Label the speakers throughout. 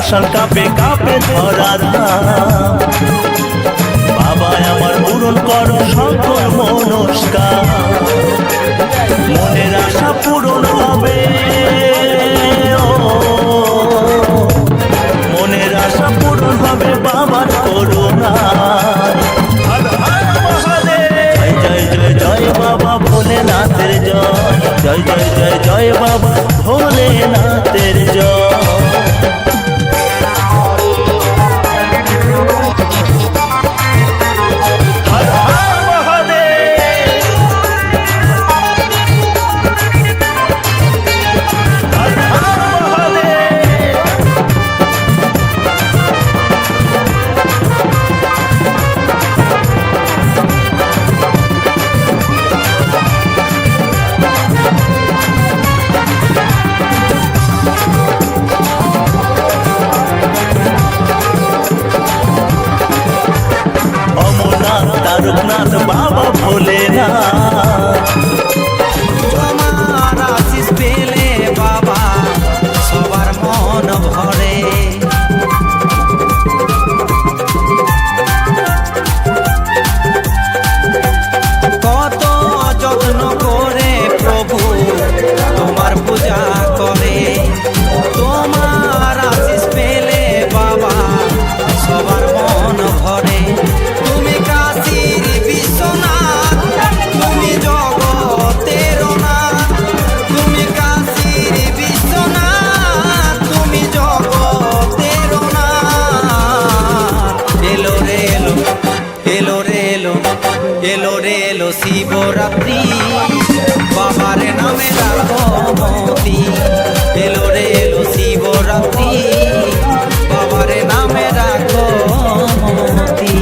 Speaker 1: মশাল কাঁপে কাঁপে ধরা বাবা আমার পূরণ করো সকল মনস্কার, মনের আশা পূরণ হবে, মনের আশা পূরণ হবে বাবার করুণা। জয় জয় জয় বাবা ভোলেনাথের জয়, জয় জয় জয় জয় বাবা ভোলেনাথের জয়। তারকনাথ বাবা ভোলেনাথ,
Speaker 2: তোমার আশিস পেলে বাবা সবার মন ভরে। কত যত্ন করে প্রভু তোমার পূজা করে, তোমার আশিস পেলে বাবা সবার মন ভরে। তুমি কাশীর বিশ্বনাথ, তুমি জগতের নাথ, তুমি কাশীর বিশ্বনাথ, তুমি জগতের নাথ। এলো রে এলো, এলো রে এলো, এলো রে এলো শিবরাত্রি, বাবার নামে রাখো মতি। এলো রে এলো শিবরাত্রি, বাবার নামে রাখো মতি।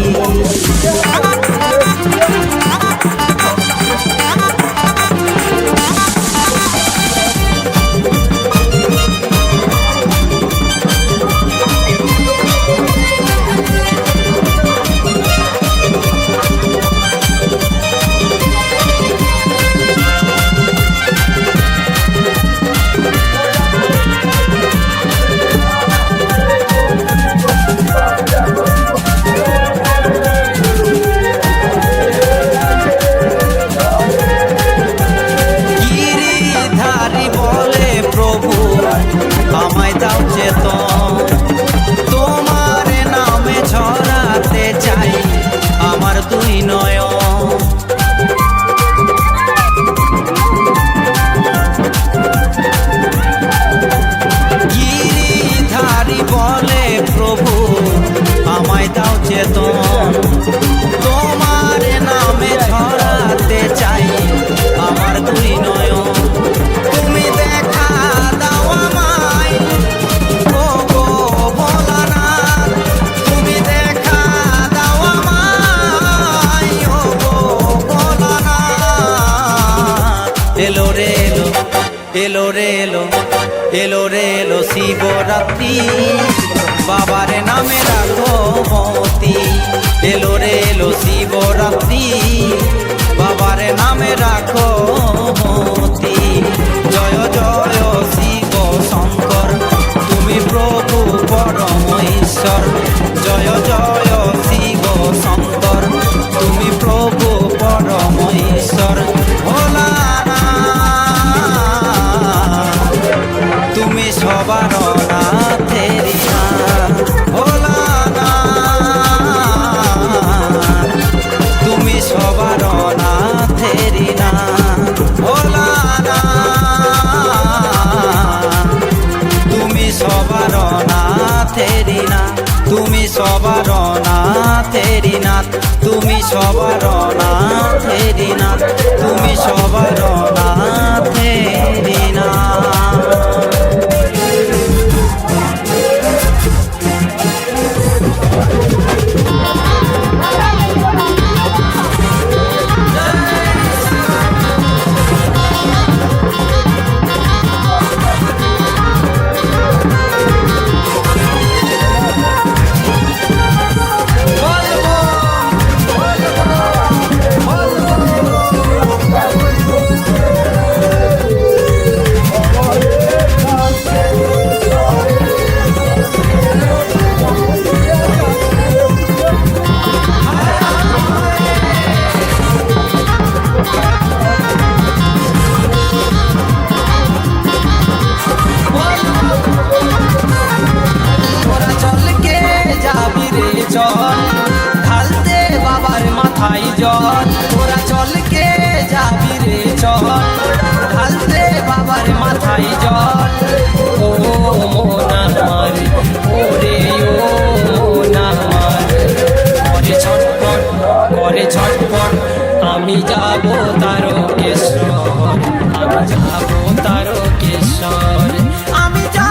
Speaker 2: আমায় দাও চেতন, তোমার নামে ছড়াতে চাই আমার দুই নয়ন। গিরিধারী বলে প্রভু আমায় দাও চেতন, তোমার নামে ছড়াতে চাই আমার দুই নয়ন। তুমি দেখা দাও আমায় ও গো ভোলানাথ, তুমি দেখা দাও আমায় ও গো ভোলানাথ। এলো রে এলো, এলো রে এলো, এলো রে এলো শিবরাত্রি, বাবার নামে রাখো মতি। এলো রে এলো শিবরাত্রি, বাবার নামে রাখো মতি। জয় জয় শিব শঙ্কর, তুমি প্রভু পরম ঈশ্বর। জয় জয় শিব শঙ্কর, তুমি প্রভু পরম ঈশ্বর। ভোলানাথ তুমি সবার নাথের নাথ। ভোলানাথ তুমি সবার নাথের নাথ। ভোলানাথ তুমি সবার নাথের নাথ, তুমি সবার নাথের নাথ, তুমি সবার নাথের নাথ, তুমি সবার নাথের নাথ।